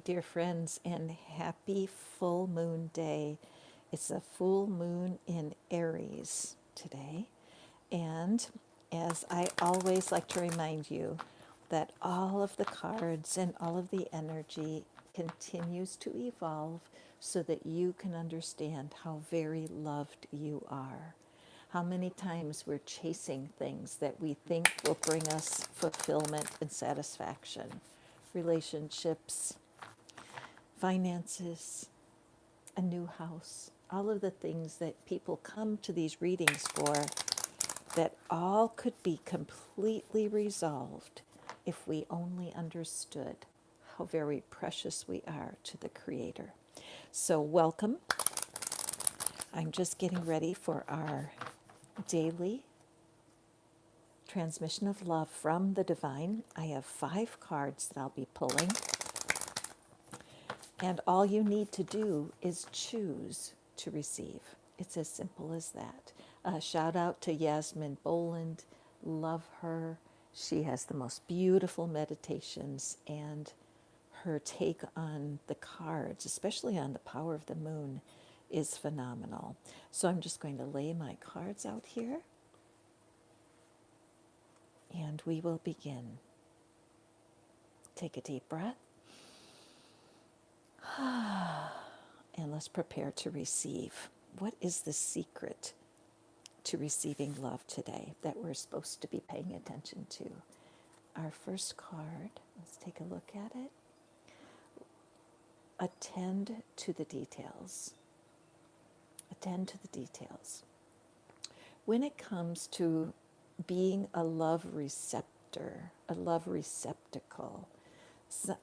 dear friends, and happy full moon day. It's a full moon in Aries today. And as I always like to remind you, that all of the cards and all of the energy continues to evolve so that you can understand how very loved you are. How many times we're chasing things that we think will bring us fulfillment and satisfaction, relationships, finances, a new house, all of the things that people come to these readings for, that all could be completely resolved if we only understood how very precious we are to the Creator. So, welcome. I'm just getting ready for our daily transmission of love from the divine. I have 5 cards that I'll be pulling. And all you need to do is choose to receive. It's as simple as that. Shout out to Yasmin Boland. Love her. She has the most beautiful meditations, and her take on the cards, especially on the power of the moon, is phenomenal. So I'm just going to lay my cards out here, and we will begin. Take a deep breath. And let's prepare to receive. What is the secret to receiving love today that we're supposed to be paying attention to? Our first card, let's take a look at it. Attend to the details. Attend to the details. When it comes to being a love receptor, a love receptacle,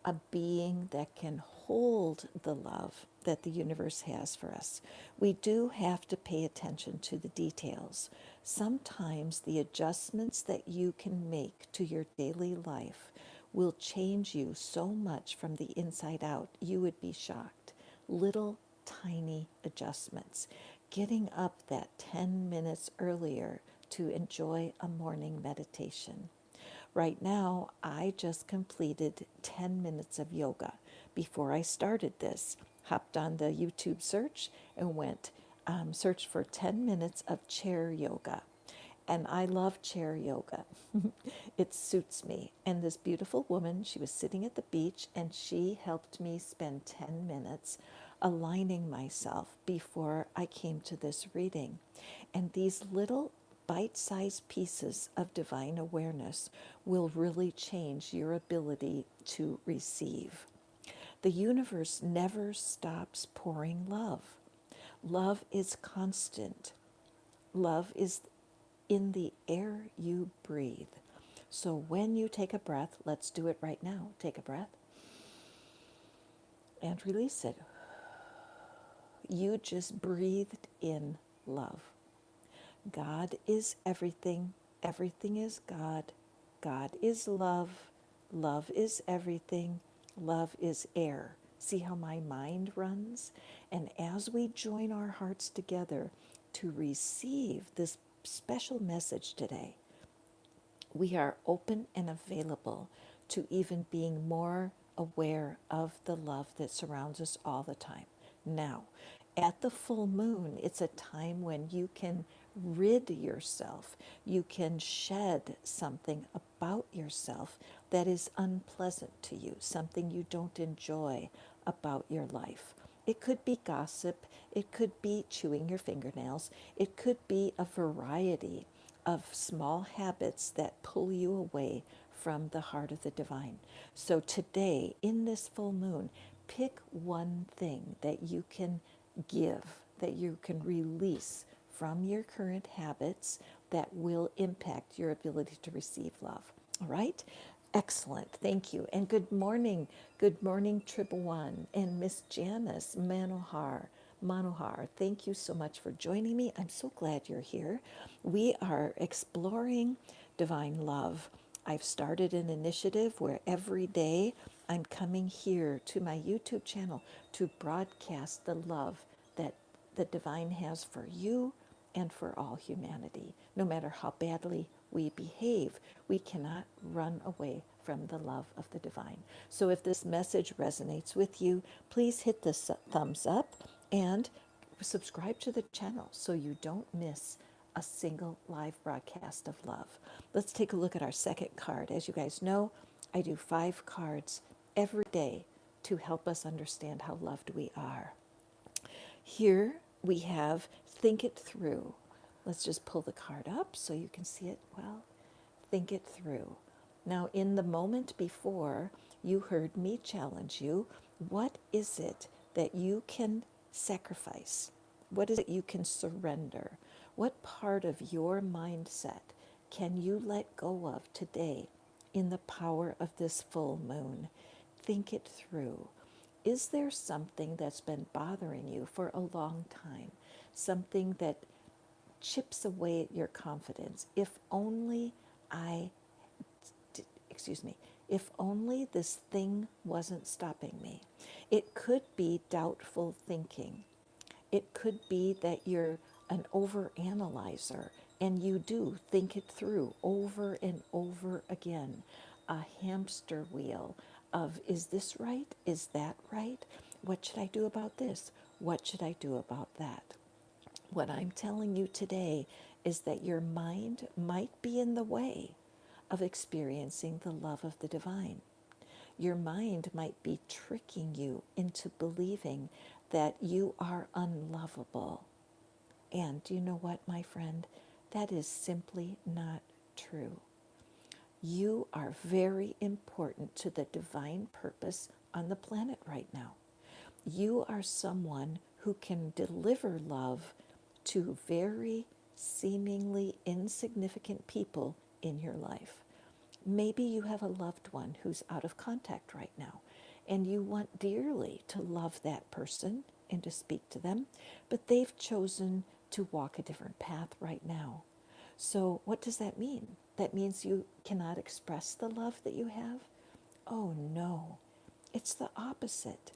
a being that can hold the love that the universe has for us, we do have to pay attention to the details. Sometimes the adjustments that you can make to your daily life will change you so much from the inside out, you would be shocked. Little tiny adjustments. Getting up that 10 minutes earlier to enjoy a morning meditation. Right now, I just completed 10 minutes of yoga. Before I started this, hopped on the YouTube search and went search for 10 minutes of chair yoga. And I love chair yoga. It suits me. And this beautiful woman, she was sitting at the beach, and she helped me spend 10 minutes aligning myself before I came to this reading. And these little bite-sized pieces of divine awareness will really change your ability to receive. The universe never stops pouring love. Love is constant. Love is in the air you breathe. So when you take a breath, let's do it right now. Take a breath and release it. You just breathed in love. God is everything. Everything is God. God is love. Love is everything. Love is air. See how my mind runs? And as we join our hearts together to receive this special message today, we are open and available to even being more aware of the love that surrounds us all the time. Now, at the full moon, it's a time when you can rid yourself. You can shed something about yourself that is unpleasant to you, something you don't enjoy about your life. It could be gossip. It could be chewing your fingernails. It could be a variety of small habits that pull you away from the heart of the divine. So today, in this full moon, pick one thing that you can give, that you can release from your current habits that will impact your ability to receive love. All right? Excellent. Thank you. And good morning. Good morning, Tribhuwan and Miss Janice Manohar. Thank you so much for joining me. I'm so glad you're here. We are exploring divine love. I've started an initiative where every day I'm coming here to my YouTube channel to broadcast the love that the divine has for you and for all humanity, no matter how badly we behave. We cannot run away from the love of the divine. So if this message resonates with you, please hit the thumbs up and subscribe to the channel so you don't miss a single live broadcast of love. Let's take a look at our second card. As you guys know, I do 5 cards every day to help us understand how loved we are. Here we have think it through. Let's just pull the card up so you can see it well. Think it through. Now, in the moment before, you heard me challenge you. What is it that you can sacrifice? What is it you can surrender? What part of your mindset can you let go of today in the power of this full moon? Think it through. Is there something that's been bothering you for a long time? Something that chips away at your confidence? If only if only this thing wasn't stopping me. It could be doubtful thinking. It could be that you're an overanalyzer and you do think it through over and over again. A hamster wheel of, is this right? Is that right? What should I do about this? What should I do about that? What I'm telling you today is that your mind might be in the way of experiencing the love of the divine. Your mind might be tricking you into believing that you are unlovable. And do you know what, my friend? That is simply not true. You are very important to the divine purpose on the planet right now. You are someone who can deliver love to very seemingly insignificant people in your life. Maybe you have a loved one who's out of contact right now, and you want dearly to love that person and to speak to them, but they've chosen to walk a different path right now. So what does that mean? That means you cannot express the love that you have? Oh no, it's the opposite.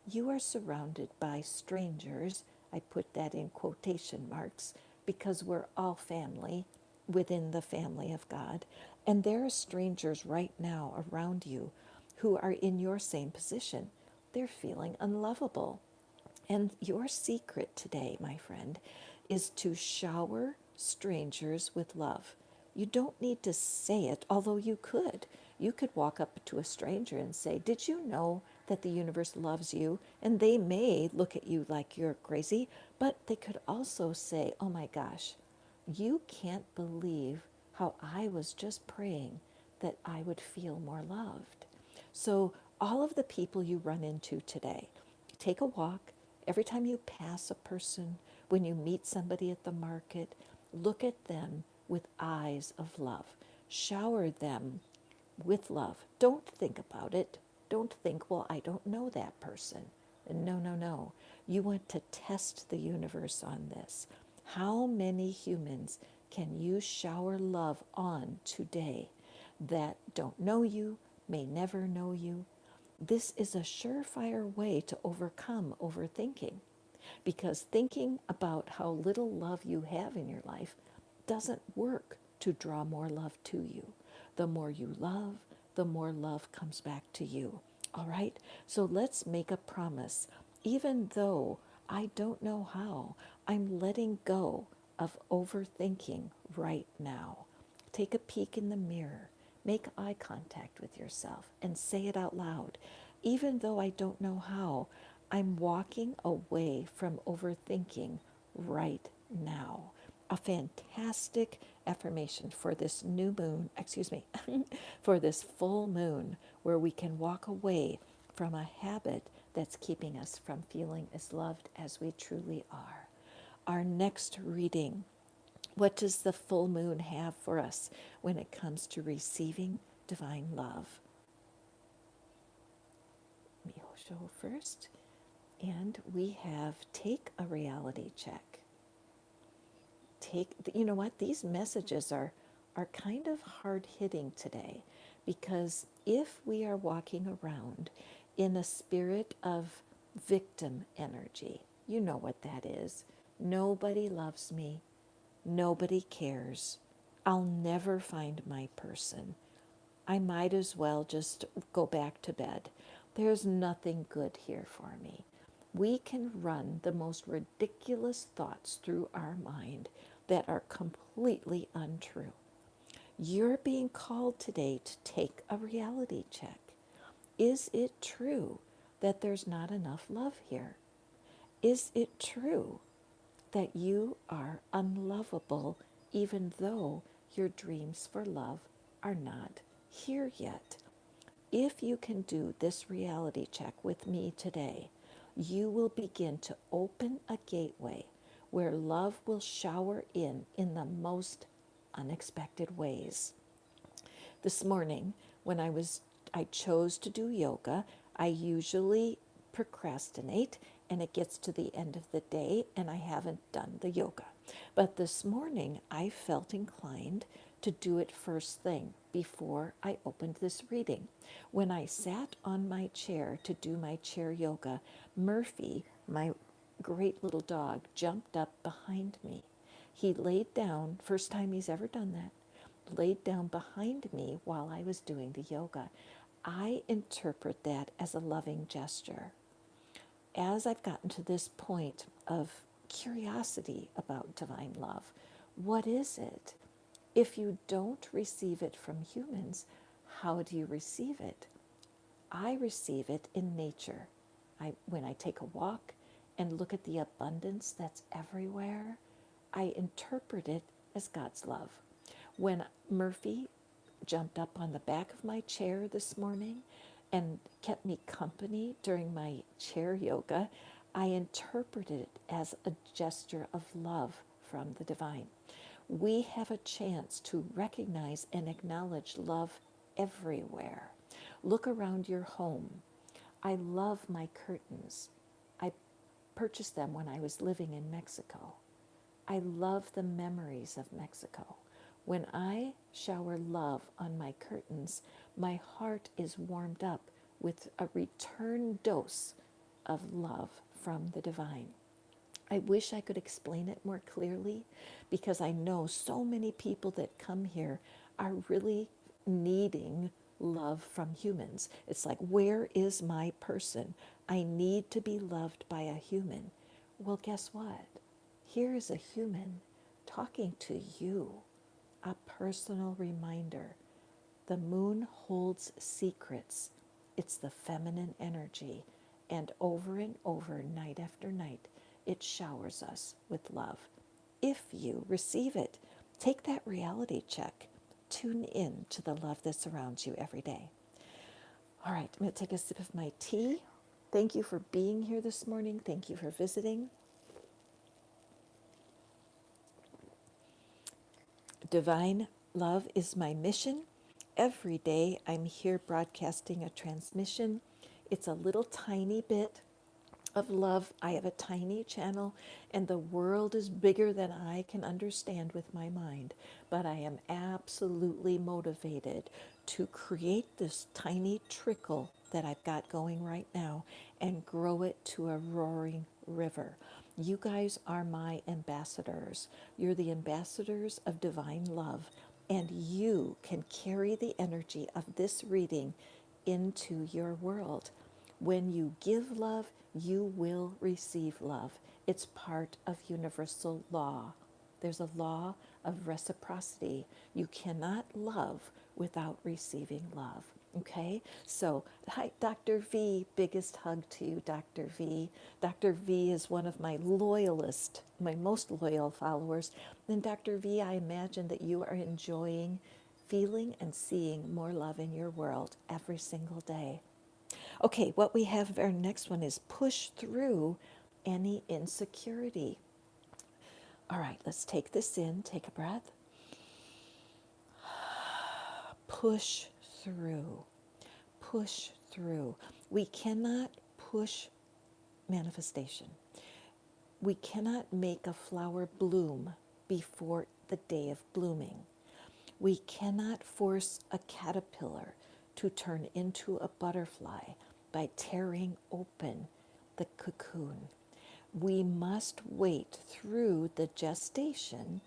You are surrounded by strangers. I put that in quotation marks because we're all family within the family of God. And there are strangers right now around you who are in your same position. They're feeling unlovable. And your secret today, my friend, is to shower strangers with love. You don't need to say it, although you could. You could walk up to a stranger and say, did you know that the universe loves you? And they may look at you like you're crazy, but they could also say, oh my gosh, you can't believe how I was just praying that I would feel more loved. So all of the people you run into today, take a walk. Every time you pass a person, when you meet somebody at the market, look at them with eyes of love. Shower them with love. Don't think about it. Don't think, well, I don't know that person. No, no, no. You want to test the universe on this. How many humans can you shower love on today that don't know you, may never know you? This is a surefire way to overcome overthinking, because thinking about how little love you have in your life doesn't work to draw more love to you. The more you love, the more love comes back to you. All right? So let's make a promise. Even though I don't know how, I'm letting go of overthinking right now. Take a peek in the mirror. Make eye contact with yourself and say it out loud. Even though I don't know how, I'm walking away from overthinking right now. A fantastic affirmation for this new moon, for this full moon, where we can walk away from a habit that's keeping us from feeling as loved as we truly are. Our next reading, what does the full moon have for us when it comes to receiving divine love? Let me show first. And we have take a reality check. You know what? These messages are kind of hard hitting today, because if we are walking around in a spirit of victim energy, you know what that is. Nobody loves me. Nobody cares. I'll never find my person. I might as well just go back to bed. There's nothing good here for me. We can run the most ridiculous thoughts through our mind that are completely untrue. You're being called today to take a reality check. Is it true that there's not enough love here? Is it true that you are unlovable even though your dreams for love are not here yet? If you can do this reality check with me today, you will begin to open a gateway where love will shower in the most unexpected ways. This morning, when I chose to do yoga, I usually procrastinate and it gets to the end of the day and I haven't done the yoga. But this morning, I felt inclined to do it first thing before I opened this reading. When I sat on my chair to do my chair yoga, Murphy, my great little dog, jumped up behind me. He laid down, first time he's ever done that, laid down behind me while I was doing the yoga. I interpret that as a loving gesture. As I've gotten to this point of curiosity about divine love, what is it? If you don't receive it from humans, how do you receive it? I receive it in nature. When I take a walk and look at the abundance that's everywhere, I interpret it as God's love. When Murphy jumped up on the back of my chair this morning and kept me company during my chair yoga, I interpreted it as a gesture of love from the divine. We have a chance to recognize and acknowledge love everywhere. Look around your home. I love my curtains. I purchased them when I was living in Mexico. I love the memories of Mexico. When I shower love on my curtains, my heart is warmed up with a return dose of love from the divine. I wish I could explain it more clearly because I know so many people that come here are really needing love from humans. It's like, where is my person? I need to be loved by a human. Well, guess what? Here is a human talking to you, a personal reminder. The moon holds secrets. It's the feminine energy. And over, night after night, it showers us with love. If you receive it, take that reality check. Tune in to the love that surrounds you every day. All right, I'm going to take a sip of my tea. Thank you for being here this morning. Thank you for visiting. Divine love is my mission. Every day I'm here broadcasting a transmission. It's a little tiny bit of love. I have a tiny channel, and the world is bigger than I can understand with my mind. But I am absolutely motivated to create this tiny trickle that I've got going right now and grow it to a roaring river. You guys are my ambassadors. You're the ambassadors of divine love, and you can carry the energy of this reading into your world. When you give love, you will receive love. It's part of universal law. There's a law of reciprocity. You cannot love without receiving love. Okay? So, hi, Dr. V. Biggest hug to you, Dr. V. Dr. V is one of my loyalist, my most loyal followers. And Dr. V, I imagine that you are enjoying feeling and seeing more love in your world every single day. Okay, what we have, our next one is push through any insecurity. All right, let's take this in, take a breath. Push through, push through. We cannot push manifestation. We cannot make a flower bloom before the day of blooming. We cannot force a caterpillar to turn into a butterfly by tearing open the cocoon. We must wait through the gestation,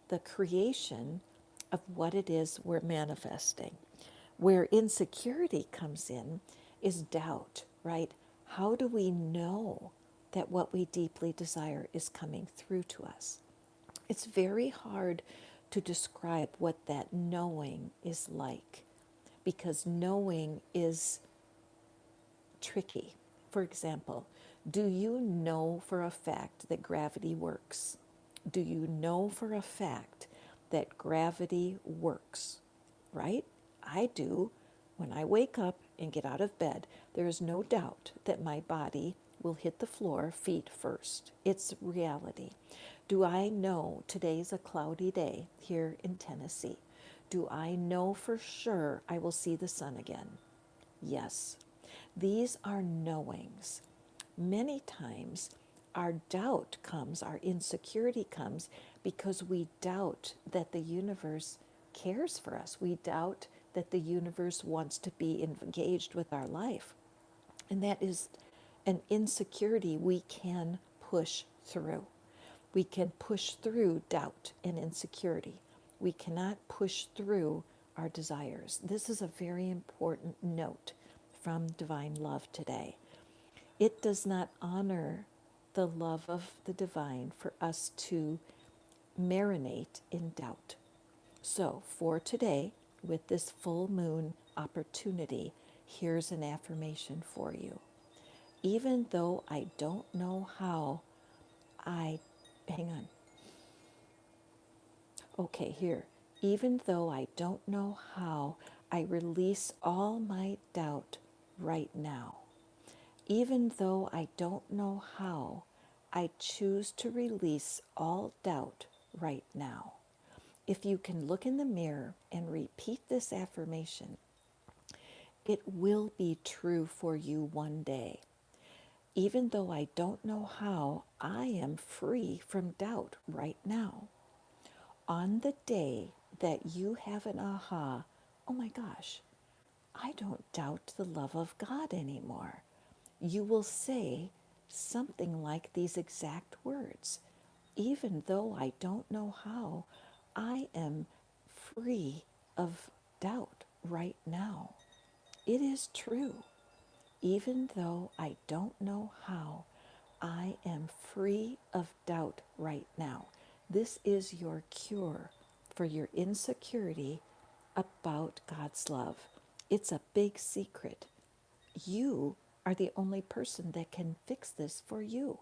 the creation of what it is we're manifesting. Where insecurity comes in is doubt, right? How do we know that what we deeply desire is coming through to us? It's very hard to describe what that knowing is like because knowing is tricky. For example, do you know for a fact that gravity works? Do you know for a fact that gravity works? Right? I do. When I wake up and get out of bed, there is no doubt that my body will hit the floor feet first. It's reality. Do I know today's a cloudy day here in Tennessee? Do I know for sure I will see the sun again? Yes. These are knowings. Many times, our doubt comes, our insecurity comes because we doubt that the universe cares for us. We doubt that the universe wants to be engaged with our life. And that is an insecurity we can push through. We can push through doubt and insecurity. We cannot push through our desires. This is a very important note from Divine Love today. It does not honor the love of the divine for us to marinate in doubt. So, for today, with this full moon opportunity, here's an affirmation for you. Even though I don't know how, hang on. Okay, here. Even though I don't know how, I release all my doubt right now. Even though I don't know how, I choose to release all doubt right now. If you can look in the mirror and repeat this affirmation, it will be true for you one day. Even though I don't know how, I am free from doubt right now. On the day that you have an aha, oh my gosh, I don't doubt the love of God anymore. You will say something like these exact words. Even though I don't know how, I am free of doubt right now. It is true. Even though I don't know how, I am free of doubt right now. This is your cure for your insecurity about God's love. It's a big secret. You are the only person that can fix this for you.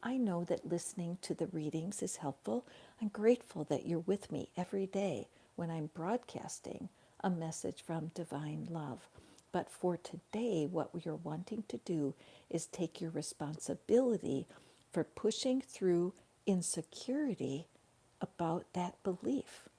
I know that listening to the readings is helpful. I'm grateful that you're with me every day when I'm broadcasting a message from Divine Love. But for today, what you're wanting to do is take your responsibility for pushing through insecurity about that belief.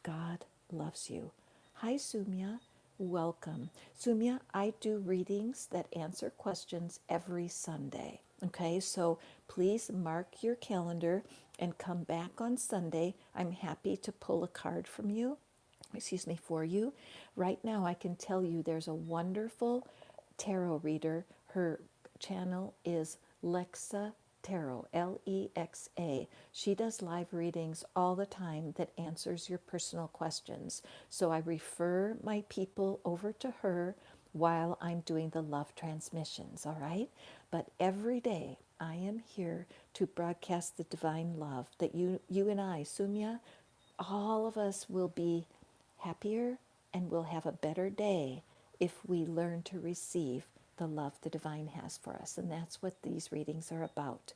God loves you. Hi, Sumya. Welcome. Sumya, I do readings that answer questions every Sunday. Okay, so please mark your calendar and come back on Sunday. I'm happy to pull a card from you, for you. Right now, I can tell you there's a wonderful tarot reader. Her channel is Lexa Tarot, Lexa. She does live readings all the time that answers your personal questions. So I refer my people over to her while I'm doing the love transmissions, all right? But every day I am here to broadcast the divine love that you and I, Sumya, all of us will be happier and will have a better day if we learn to receive the love the divine has for us. And that's what these readings are about.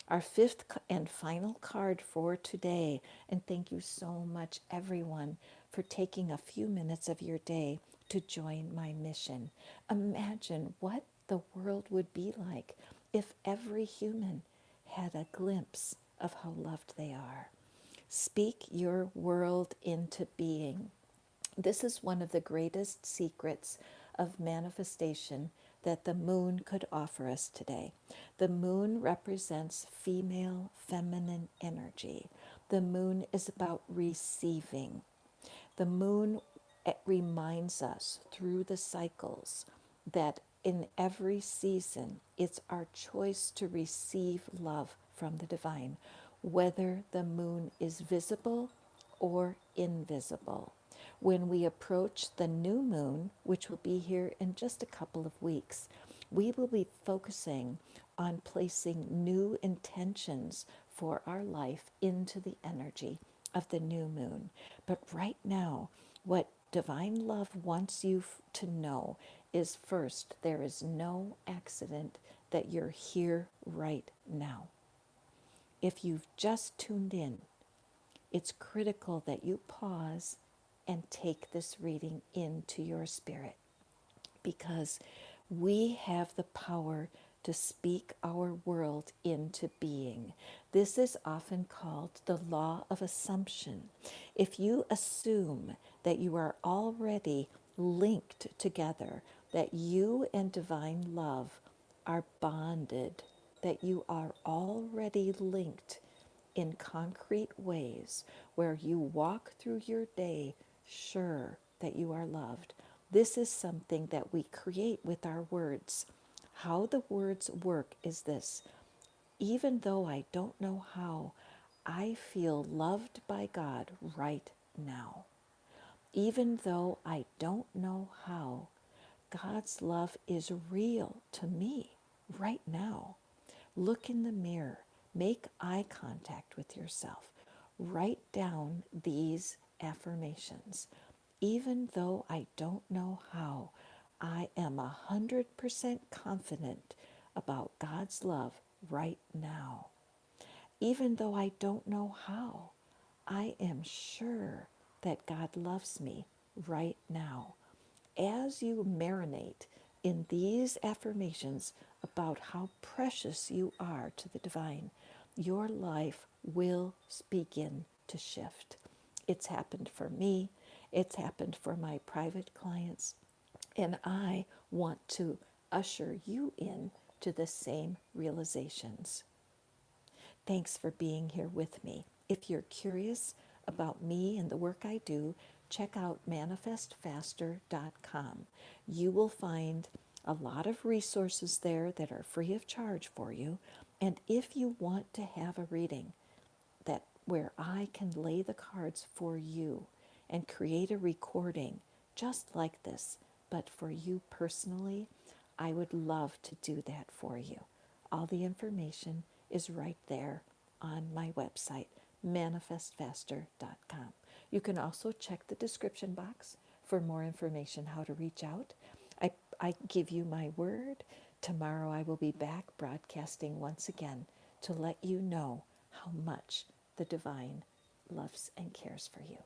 Our fifth and final card for today, and thank you so much, everyone, for taking a few minutes of your day to join my mission. Imagine what the world would be like if every human had a glimpse of how loved they are. Speak your world into being. This is one of the greatest secrets of manifestation that the moon could offer us today. The moon represents female, feminine energy. The moon is about receiving. The moon reminds us through the cycles that in every season, it's our choice to receive love from the divine, whether the moon is visible or invisible. When we approach the new moon, which will be here in just a couple of weeks, we will be focusing on placing new intentions for our life into the energy of the new moon. But right now, what divine love wants you to know is first, there is no accident that you're here right now. If you've just tuned in, it's critical that you pause and take this reading into your spirit, because we have the power to speak our world into being. This is often called the law of assumption. If you assume that you are already linked together, that you and divine love are bonded, that you are already linked in concrete ways, where you walk through your day sure that you are loved. This is something that we create with our words. How the words work is this: even though I don't know how, I feel loved by God right now. Even though I don't know how, God's love is real to me right now. Look in the mirror, make eye contact with yourself, write down these affirmations. Even though I don't know how, I am 100% confident about God's love right now. Even though I don't know how, I am sure that God loves me right now. As you marinate in these affirmations about how precious you are to the divine, your life will begin to shift. It's happened for me, it's happened for my private clients, and I want to usher you in to the same realizations. Thanks for being here with me. If you're curious about me and the work I do, check out manifestfaster.com. You will find a lot of resources there that are free of charge for you. And if you want to have a reading that where I can lay the cards for you and create a recording just like this, but for you personally, I would love to do that for you. All the information is right there on my website, manifestfaster.com. You can also check the description box for more information how to reach out. I give you my word. Tomorrow I will be back broadcasting once again to let you know how much the divine loves and cares for you.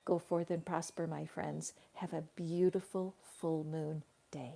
Go forth and prosper, my friends. Have a beautiful full moon day.